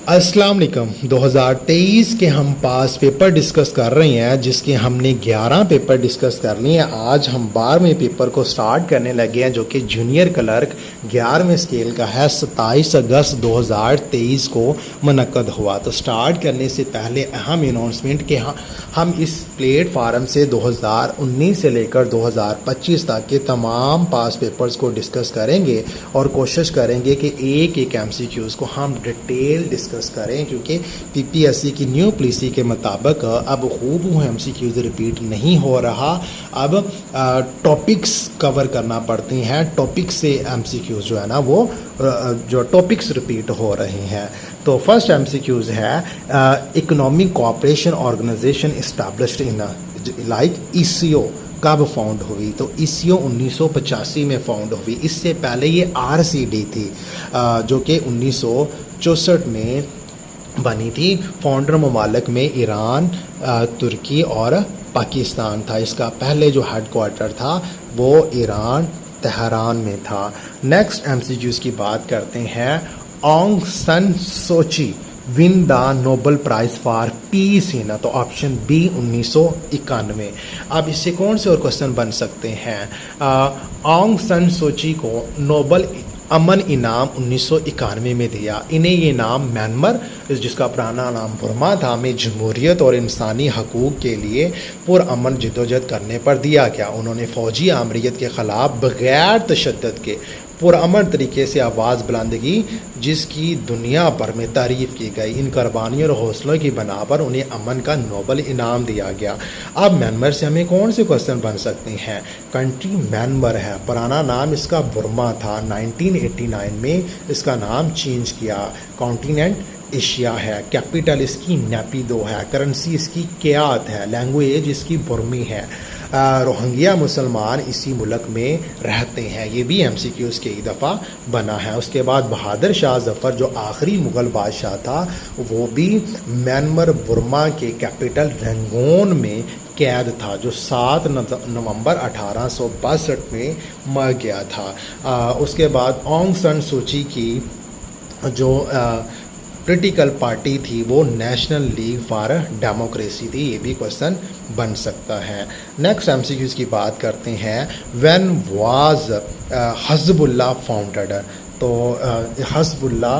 अस्सलाम वालेकुम। 2023 के हम पास पेपर डिस्कस कर रहे हैं, जिसके हमने 11 पेपर डिस्कस कर लिए हैं। आज हम 12वें पेपर को स्टार्ट करने लगे हैं, जो कि जूनियर क्लर्क 11वें स्केल का है। 27 अगस्त 2023 को मुनक्कद हुआ। तो स्टार्ट करने से पहले अहम अनाउंसमेंट कि हम इस प्लेटफार्म से 2019 से लेकर 2025 तक के तमाम पास पेपर्स को डिस्कस करेंगे और कोशिश करेंगे कि एक एक MCQs को हम डिटेल डिस्कस करें, क्योंकि PPSC की न्यू पॉलिसी के मुताबिक अब खूब MCQs रिपीट नहीं हो रहा। अब टॉपिक्स कवर करना पड़ते हैं, टॉपिक्स से MCQs जो है ना वो जो टॉपिक्स रिपीट हो रहे हैं। तो फर्स्ट MCQs है economic cooperation organization established in like ECO कब फाउंड हुई? तो ECO 1985 में फाउंड हुई। इससे पहले ये RCD थी जो कि 1964 में बनी थी। फाउंडर ममालिक में ईरान, तुर्की और पाकिस्तान था। इसका पहले जो हेडक्वार्टर था वो ईरान तेहरान में था। नेक्स्ट MCQs की बात करते हैं। Aung San Suu Kyi win the Nobel prize for peace in, तो ऑप्शन बी 1991। अब इससे कौन से और क्वेश्चन बन सकते हैं? ऑंग सन सोची को नोबल अमन इनाम 1991 में दिया। इन्हें ये नाम म्यांमार, जिसका पुराना नाम बर्मा था, में जमहूरियत और इंसानी हकूक़ के लिए पुरअमन जद्दोजहद करने पर दिया गया। उन्होंने फ़ौजी आमरीत के ख़िलाफ़ बग़ैर तशद्दुद के पुरअमन तरीके से आवाज़ बुलंद की, जिसकी दुनिया भर में तारीफ़ की गई। इन कुर्बानियों और हौसलों की बना पर उन्हें अमन का नोबल इनाम दिया गया। अब म्यांमार से हमें कौन से क्वेश्चन बन सकते हैं? कंट्री म्यांमार है, पुराना नाम इसका बर्मा था। 1989 में इसका नाम चेंज किया। कॉन्टिनेंट एशिया है। कैपिटल इसकी नेपिदो है। करेंसी इसकी क्यात है। लैंग्वेज इसकी बर्मी है। रोहिंग्या मुसलमान इसी मुल्क में रहते हैं। ये भी MCQs के ही दफ़ा बना है। उसके बाद बहादुर शाह जफ़र जो आखिरी मुग़ल बादशाह था, वो भी म्यांमार बर्मा के कैपिटल रंगून में कैद था, जो 7 नवंबर 1862 में मर गया था। उसके बाद ऑंग सन सूची की जो पॉलिटिकल पार्टी थी वो नेशनल लीग फॉर डेमोक्रेसी थी। ये भी क्वेश्चन बन सकता है। नेक्स्ट MCQs की बात करते हैं। When was Hezbollah founded? तो हज़बुल्लाह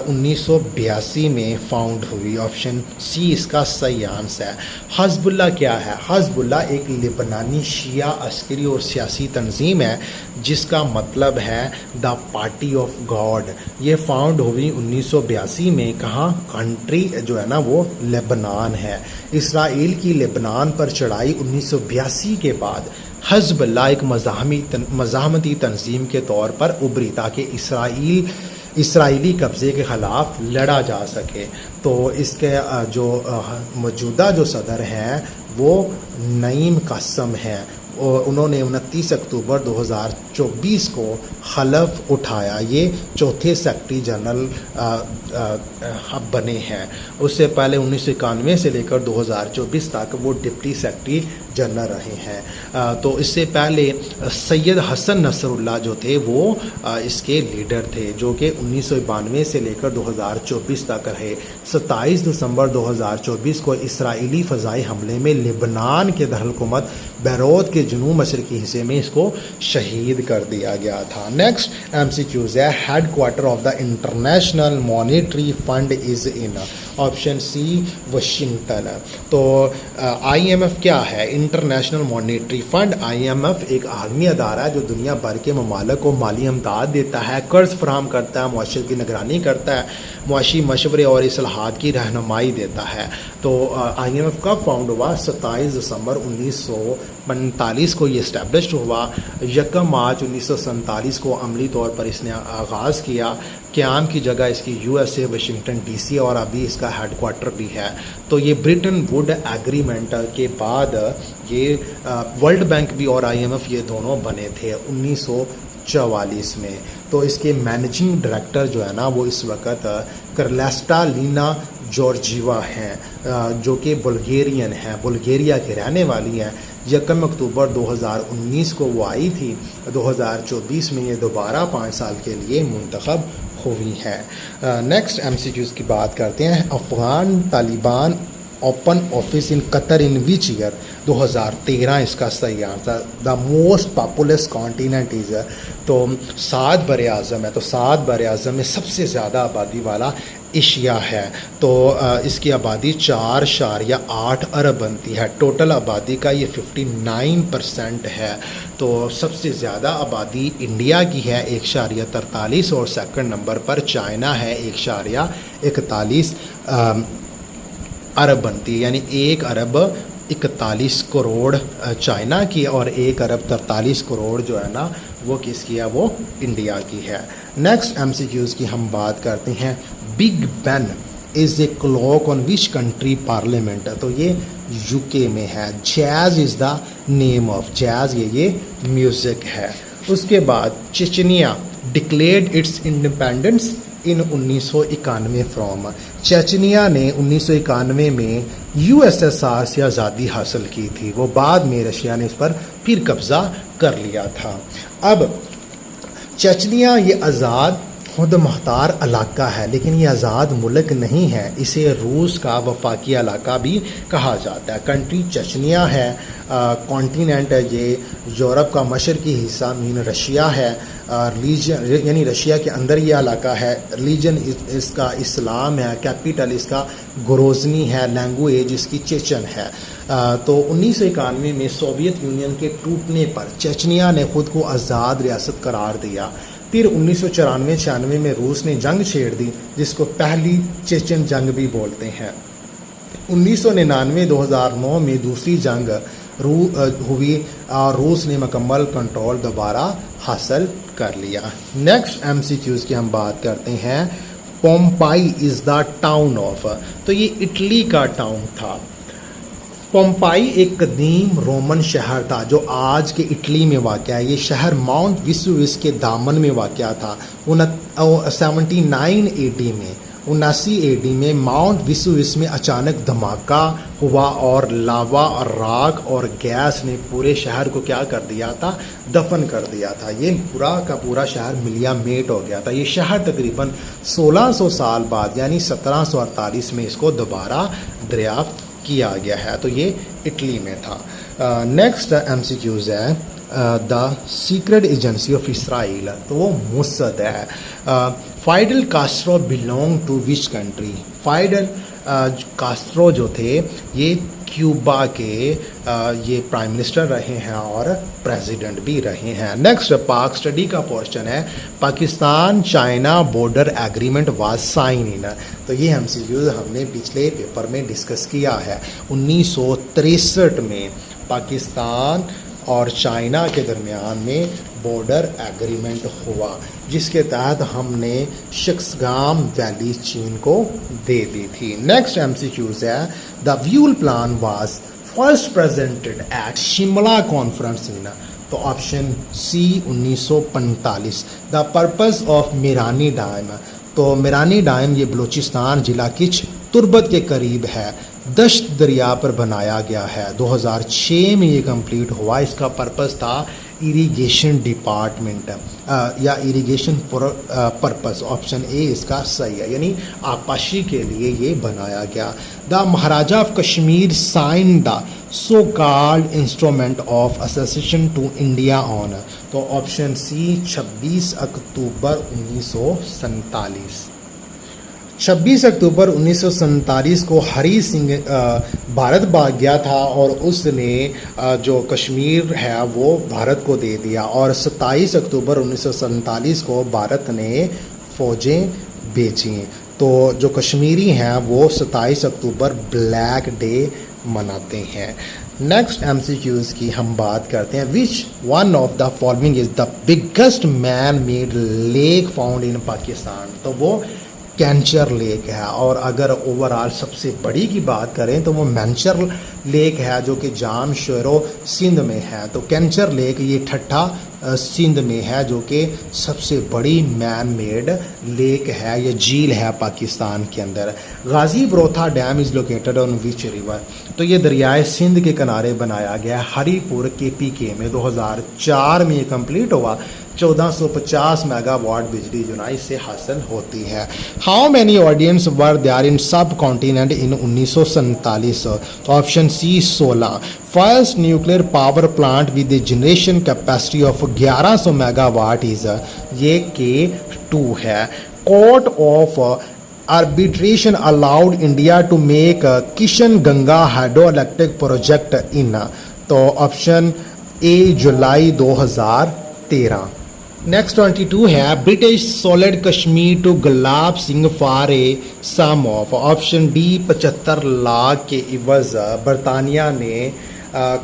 1982 में फाउंड हुई। ऑप्शन सी इसका सही आंसर है। हज़बुल्लाह क्या है? हज़बुल्लाह एक लिबनानी शिया अस्करी और सियासी तंजीम है, जिसका मतलब है द पार्टी ऑफ गॉड। ये फाउंड हुई 1982 में। कहाँ? कंट्री जो है ना वो लेबनान है। इसराइल की लेबनान पर चढ़ाई 1982 के बाद हज़बुल्लाह एक मज़ाहमती तंजीम के तौर पर उभरी, ताकि इसराइली कब्ज़े के ख़िलाफ़ लड़ा जा सके। तो इसके जो मौजूदा जो सदर हैं वो नईम कासम हैं। उन्होंने 29 अक्टूबर 2024 को खलफ उठाया। ये चौथे सेक्रेटरी जनरल बने हैं। उससे पहले 1991 से लेकर 2024 तक वो डिप्टी सेक्रेटरी जनरल रहे हैं। तो इससे पहले सैयद हसन नसरुल्लाह जो थे वो इसके लीडर थे, जो कि 1992 से लेकर 2024 तक रहे। 27 दिसंबर 2024 को इसराइली फ़ज़ाई हमले में लिबनान के दरहुकूमत बैरूत के जनूब मशरक़ी हिस्से में इसको शहीद कर दिया गया था। नेक्स्ट MCQs है। Headquarter of the international monetary fund is in? Option C Washington. तो IMF क्या है? International monetary fund. IMF एक आलमी अदारा है जो दुनिया भर के ममालिक को माली इमदाद देता है, कर्ज फराहम करता है, मुआशरत की निगरानी करता है, मुआशी मशवरे और इस्लाहात की रहनुमाई देता है। तो IMF कब फाउंड हुआ? 27 दिसंबर 1945 को ये इस्टेब्लिश हुआ। 1 मार्च 1947 को अमली तौर पर इसने आगाज़ किया। क़याम की जगह इसकी USA वाशिंगटन DC और अभी इसका हेडक्वार्टर भी है। तो ये ब्रिटेन वुड एग्रीमेंट के बाद ये वर्ल्ड बैंक भी और IMF ये दोनों बने थे 1944 में। तो इसके मैनेजिंग डायरेक्टर जो है ना वो इस वक्त क्रिस्टालिना जॉर्जीवा हैं, जो कि बुल्गारियन हैं, बुल्गारिया की रहने वाली हैं। 1 अक्टूबर 2019 को वो आई थी। 2024 में ये दोबारा 5 साल के लिए मुंतखब हुई हैं। नेक्स्ट MCQs की बात करते हैं। Afghan Taliban open office in Qatar in which year? 2013 इसका सही answer. The most populous continent is, तो 7 बर आज़म है, तो 7 बर आज़म में सबसे ज़्यादा आबादी वाला एशिया है। तो इसकी आबादी 4.8 अरब बनती है। टोटल आबादी का ये 59% है। तो सबसे ज़्यादा आबादी इंडिया की है 1.43, और सेकंड नंबर पर चाइना है 1.41 अरब बनती है। यानी 1 अरब 41 करोड़ चाइना की, और 1 अरब 43 करोड़ जो है ना वो किसकी है, वो इंडिया की है। नेक्स्ट MCQs की हम बात करते हैं। Big Ben is a clock on which country parliament? तो ये UK में है। Jazz is the name of, jazz ये म्यूज़िक है। उसके बाद Chechnya declared it's independence in 1991 from. Chechnya ने 1991 में USSR से आज़ादी हासिल की थी। वो बाद में रशिया ने इस पर फिर कब्ज़ा कर लिया था। अब चेचनिया ये आज़ाद खुद मुख्तार इलाका है, लेकिन ये आज़ाद मुल्क नहीं है। इसे रूस का वफाकी इलाका भी कहा जाता है। कंट्री चेचनिया है, कॉन्टिनेंट है ये, यूरोप का मशरकी हिस्सा मीन रशिया है। रिलीजन यानी रशिया के अंदर ये इलाका है। रिलीजन इसका इस्लाम है। कैपिटल इसका ग्रोजनी है। लैंग्वेज इसकी चेचन है। तो 1991 में सोवियत यूनियन के टूटने पर चेचनिया ने खुद को आज़ाद रियासत करार दिया। फिर 1994-96 में रूस ने जंग छेड़ दी, जिसको पहली चेचन जंग भी बोलते हैं। 1999-2009 में दूसरी जंग हुई और रूस ने मुकम्मल कंट्रोल दोबारा हासिल कर लिया। नेक्स्ट MCQs की हम बात करते हैं। पोम्पाई इज़ द टाउन ऑफ, तो ये इटली का टाउन था। पोम्पाई एक कदीम रोमन शहर था जो आज के इटली में वाक़ है। ये शहर माउंट विसुविस के दामन में वाक़ था। 79 AD में 79 AD में माउंट विसुविस में अचानक धमाका हुआ और लावा और राख और गैस ने पूरे शहर को क्या कर दिया था, दफन कर दिया था। ये पूरा का पूरा शहर मिलिया मेट हो गया था। ये शहर तकरीबन 1600 साल बाद यानी 1748 में इसको दोबारा दरियाफ्त किया गया है। तो ये इटली में था। नेक्स्ट MCQs है। The secret agency of Israel, तो वो मुसद है। Fidel Castro belong to which country? Fidel Castro जो थे ये क्यूबा के ये प्राइम मिनिस्टर रहे हैं और प्रेसिडेंट भी रहे हैं। नेक्स्ट पाक स्टडी का पोर्शन है। Pakistan China border agreement was sign in, तो ये MCQs हमने पिछले पेपर में डिस्कस किया है। 1963 में पाकिस्तान और चाइना के दरमियान में बॉर्डर एग्रीमेंट हुआ, जिसके तहत हमने शक्सगाम वैली चीन को दे दी थी। नेक्स्ट MCQs है। The Wavell plan was first presented at Shimla conference in, तो option C 1945। The purpose of Mirani dam, तो मीरानी डैम ये बलूचिस्तान जिला किच तुर्बत के करीब है। दश्त दरिया पर बनाया गया है। 2006 में ये कंप्लीट हुआ। इसका पर्पस था इरिगेशन डिपार्टमेंट या इरिगेशन पर्पस। ऑप्शन A इसका सही है, यानी आपाशी के लिए ये बनाया गया। The Maharaja of Kashmir sign the so called instrument of association to India on, तो ऑप्शन C 26 अक्टूबर 1947। 26 अक्टूबर 1947 को हरी सिंह भारत भाग गया था और उसने जो कश्मीर है वो भारत को दे दिया, और 27 अक्टूबर 1947 को भारत ने फ़ौजें भेजी। तो जो कश्मीरी हैं वो 27 अक्टूबर ब्लैक डे मनाते हैं। नेक्स्ट MCQs की हम बात करते हैं। Which one of the following is the biggest man made lake found in Pakistan, तो वो कैंचर लेक है। और अगर ओवरऑल सबसे बड़ी की बात करें तो वो मैंचर लेक है जो कि जाम शेरो सिंध में है। तो कैंचर लेक ये ठट्ठा सिंध में है, जो कि सबसे बड़ी मैन मेड लेक है या झील है पाकिस्तान के अंदर। Ghazi Barotha dam is located on which river, तो ये दरियाए सिंध के किनारे बनाया गया हरीपुर KPK में। 2004 में ये कंप्लीट हुआ। 1450 मेगावाट बिजली जो ना इससे हासिल होती है। How many audience were there in subcontinent in 1947, तो option C 16। First nuclear power plant with generation capacity of 1100 megawatt is, ये K2 है। Court of arbitration allowed India to make Kishan Ganga hydroelectric project in, तो option A July 2013। Next 22 है British sold Kashmir to Gulab Singh for a sum of, option D 75 lakh के इवज बरतानिया ने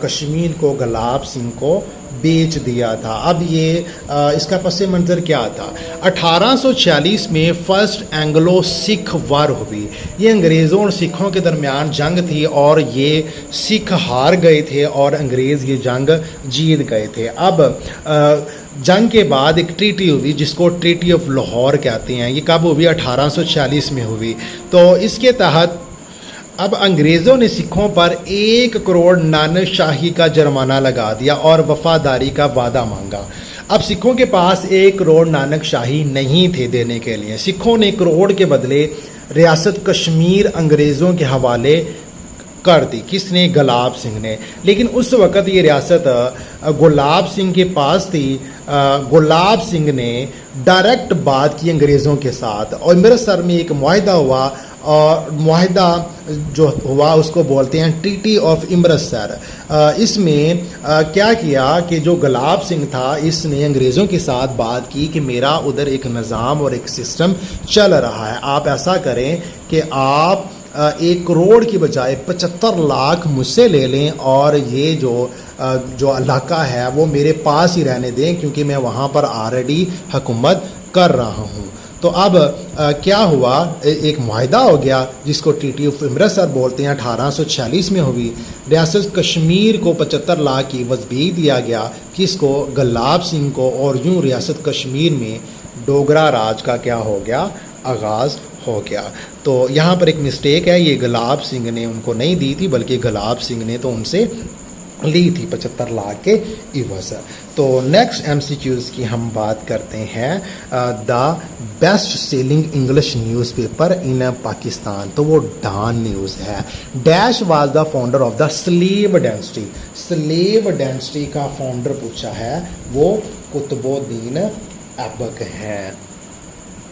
कश्मीर को गुलाब सिंह को बेच दिया था। अब ये इसका पस मंज़र क्या था? 1846 में फर्स्ट एंग्लो सिख वार हुई। ये अंग्रेज़ों और सिखों के दरमियान जंग थी और ये सिख हार गए थे और अंग्रेज़ ये जंग जीत गए थे। अब जंग के बाद एक ट्रीटी हुई जिसको ट्रीटी ऑफ लाहौर कहते हैं। ये कब हुई? 1846 में हुई। तो इसके तहत अब अंग्रेज़ों ने सिखों पर 1 करोड़ नानक शाही का जुर्माना लगा दिया और वफादारी का वादा मांगा। अब सिखों के पास 1 करोड़ नानक शाही नहीं थे देने के लिए। सिखों ने करोड़ के बदले रियासत कश्मीर अंग्रेज़ों के हवाले कर दी। किसने? गुलाब सिंह ने। लेकिन उस वक़्त ये रियासत गुलाब सिंह के पास थी। गुलाब सिंह ने डायरेक्ट बात की अंग्रेज़ों के साथ और अमृतसर में एक मुआहदा हुआ और मुआहदा जो हुआ उसको बोलते हैं ट्रीटी ऑफ अमृतसर। इसमें क्या किया कि जो गुलाब सिंह था इसने अंग्रेज़ों के साथ बात की कि मेरा उधर एक निज़ाम और एक सिस्टम चल रहा है, आप ऐसा करें कि आप 1 करोड़ की बजाय 75 लाख मुझसे ले लें और ये जो इलाका है वो मेरे पास ही रहने दें क्योंकि मैं वहाँ पर ऑलरेडी हुकूमत कर रहा हूँ। तो अब क्या हुआ? एक मुआहदा हो गया जिसको ट्रीटी ऑफ अमृतसर बोलते हैं। 1846 में हुई। रियासत कश्मीर को 75 लाख की एवज भेज दिया गया। किसको? गुलाब सिंह को। और यूँ रियासत कश्मीर में डोगरा राज का क्या हो गया? आगाज़ हो गया। तो यहाँ पर एक मिस्टेक है, ये गुलाब सिंह ने उनको नहीं दी थी बल्कि गुलाब सिंह ने तो उनसे ली थी 75 लाख के इवज। तो नेक्स्ट MCQs की हम बात करते हैं। The best selling English newspaper इन पाकिस्तान, तो वो डॉन न्यूज़ है। Dash was the founder of the slave dynasty. Slave dynasty का फाउंडर पूछा है, वो कुतुबुद्दीन ऐबक हैं।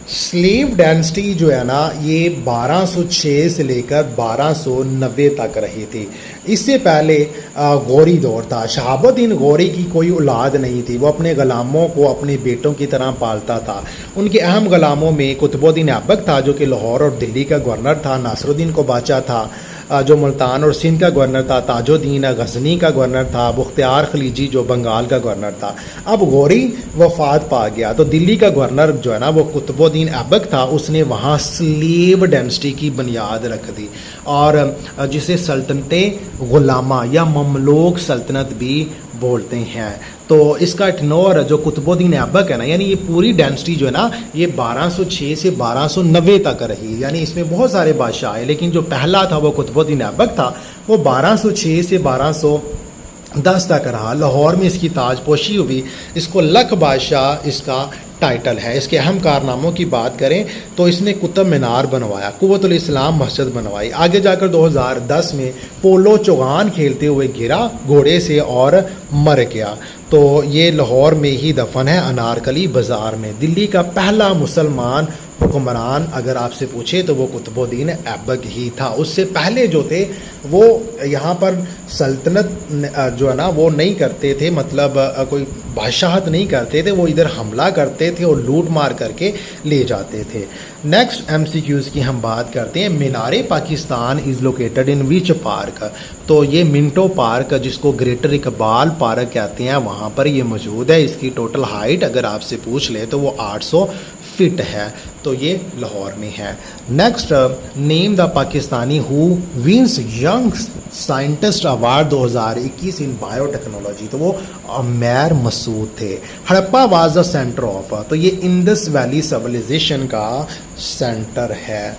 स्लेव डायनेस्टी जो है ना ये 1206 से लेकर 1290 तक रही थी। इससे पहले गौरी दौर था। शहाबुद्दीन गौरी की कोई औलाद नहीं थी। वो अपने ग़ुलामों को अपने बेटों की तरह पालता था। उनके अहम ग़ुलामों में कुतुबुद्दीन ऐबक था जो कि लाहौर और दिल्ली का गवर्नर था। नासरुद्दीन को बादशाह था जो मुल्तान और सिंध का गवर्नर था। ताजुद्दीन गजनी का गवर्नर था। बुख्तियार खलीजी जो बंगाल का गवर्नर था। अब गौरी वफात पा गया तो दिल्ली का गवर्नर जो है ना वो कुतुबुद्दीन ऐबक था। उसने वहाँ स्लेव डायनेस्टी की बुनियाद रख दी और जिसे सल्तनत गुलामा या ममलूक सल्तनत भी बोलते हैं। तो इसका टेन्योर जो कुतुबुद्दीन ऐबक है ना, यानी ये पूरी डायनेस्टी जो है ना ये 1206 से 1290 तक रही। यानी इसमें बहुत सारे बादशाह आए लेकिन जो पहला था वो कुतुबुद्दीन ऐबक था। वो 1206 से 1210 तक रहा। लाहौर में इसकी ताजपोशी हुई। इसको लख बादशाह इसका टाइटल है। इसके अहम कारनामों की बात करें तो इसने कुतुब मीनार बनवाया, कुव्वतुल इस्लाम मस्जिद बनवाई। आगे जाकर 2010 में पोलो चौगान खेलते हुए गिरा घोड़े से और मर गया। तो ये लाहौर में ही दफन है अनारकली बाज़ार में। दिल्ली का पहला मुसलमान हुक्मरान अगर आपसे पूछे तो वो कुतुबुद्दीन ऐबक ही था। उससे पहले जो थे वो यहाँ पर सल्तनत जो है ना वो नहीं करते थे, मतलब कोई बादशाहत नहीं करते थे। वो इधर हमला करते थे और लूट मार करके ले जाते थे। नेक्स्ट MCQs की हम बात करते हैं। मीनारे Pakistan is located in which park, तो ये मिंटो पार्क जिसको ग्रेटर इकबाल पार्क कहते हैं वहाँ पर ये मौजूद है। इसकी टोटल हाइट अगर आपसे पूछ ले तो वो 800 फिट है, तो ये लाहौर में है। Next, name the Pakistani who wins young scientist award 2021 in biotechnology, तो वो अमेर मसूद थे। Harappa was the centre of, तो ये इंडस वैली सिविलाइजेशन का सेंटर है।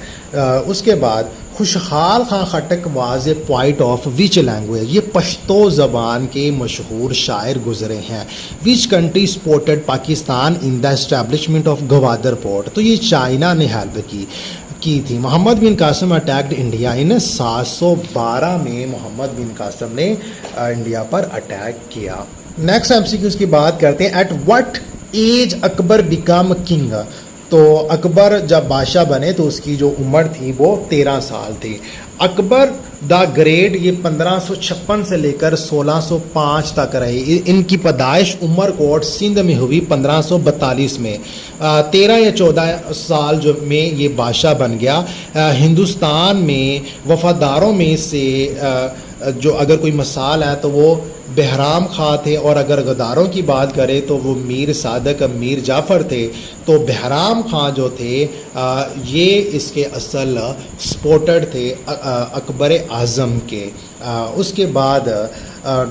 उसके बाद Khushal Khan Khattak was a poet of which language, ये पश्तो ज़बान के मशहूर शायर गुजरे हैं। Which country supported Pakistan in the establishment of Gwadar port, तो ये चाइना ने हेल्प की थी। Mohammad bin Qasim attacked India in 712 में मोहम्मद बिन कासिम ने इंडिया पर अटैक किया। नेक्स्ट एमसीक्यूज़ की बात करते हैं। At what age Akbar become king, तो अकबर जब बादशाह बने तो उसकी जो उम्र थी वो 13 साल थी। अकबर द ग्रेट ये 1556 से लेकर 1605 तक रहे। इनकी पैदाइश उमरकोट सिंध में हुई 1542 में। 13 या 14 साल जो में ये बादशाह बन गया। हिंदुस्तान में वफादारों में से जो अगर कोई मिसाल है तो वो बहराम खां थे, और अगर गद्दारों की बात करें तो वो मीर सादक मीर जाफ़र थे। तो बहराम खां जो थे ये इसके असल सपोर्टर थे अकबर आज़म के। उसके बाद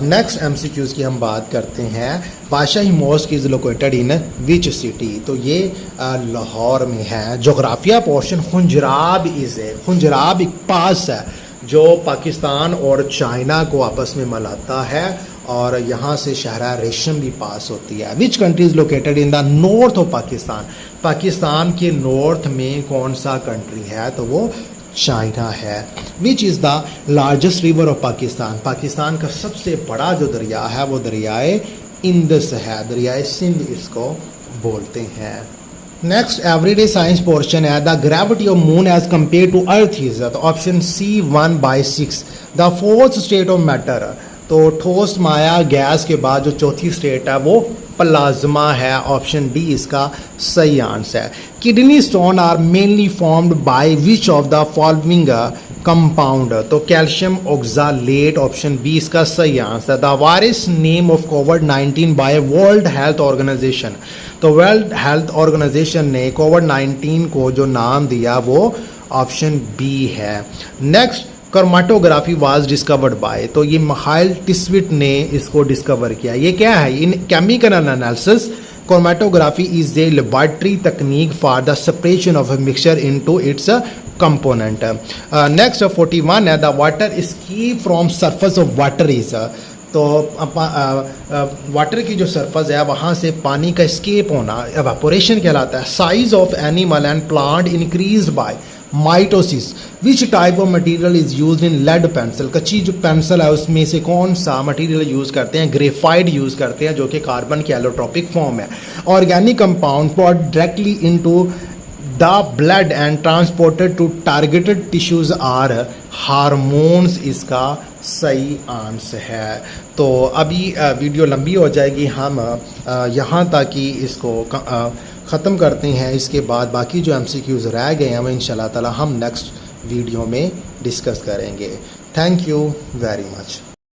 नेक्स्ट एमसीक्यूज़ की हम बात करते हैं। Badshahi mosque is located in which city, तो ये लाहौर में है। जोग्राफिया पोर्शन खुंजराब खुंजराब एक पास है जो पाकिस्तान और चाइना को आपस में मिलाता है, और यहाँ से शहरा रेशम भी पास होती है। Which country is located in the north of Pakistan, Pakistan के नॉर्थ में कौन सा कंट्री है, तो वो चाइना है। Which is the largest river of Pakistan, Pakistan का सबसे बड़ा जो दरिया है वो दरियाए इंदस है, दरियाए सिंध इसको बोलते हैं। नेक्स्ट एवरीडे साइंस पोर्शन है। The gravity of moon as compare to earth is, तो option C 1/6। The fourth state of matter, तो ठोस माया गैस के बाद जो चौथी स्टेट है वो प्लाज्मा है, ऑप्शन डी इसका सही आंसर है। Kidney stone are mainly formed by which of the following compound, तो कैल्शियम ऑक्सालेट, ऑप्शन बी इसका सही answer. The virus name of कोविड-19 बाय वर्ल्ड हेल्थ ऑर्गेनाइजेशन, तो वर्ल्ड हेल्थ ऑर्गेनाइजेशन ने कोविड-19 को जो नाम दिया वो ऑप्शन बी है। Next, chromatography was discovered by, तो ये मिखाइल टिस्विट ने इसको डिस्कवर किया। ये क्या है? इन chemical analysis chromatography is a laboratory technique for the separation of a mixture into its component. Next 41 है। The water escape from surface of water is, तो वाटर की जो सरफेस है वहाँ से पानी का एस्केप होना एवापोरेशन कहलाता है। Size of animal and plant increase by mitosis. Which type of material is used in lead pencil, कच्ची जो पेंसिल है उसमें से कौन सा मटेरियल यूज़ करते हैं? ग्रेफाइट यूज़ करते हैं, जो कि कार्बन की एलोट्रोपिक फॉर्म है। Organic compound pot directly into the blood and transported to targeted tissues are hormones, इसका सही आंसर है। तो अभी वीडियो लंबी हो जाएगी, हम यहाँ तक कि इसको ख़त्म करते हैं। इसके बाद बाकी जो MCQs रह गए हैं वो इंशाल्लाह ताला हम नेक्स्ट वीडियो में डिस्कस करेंगे। Thank you very much.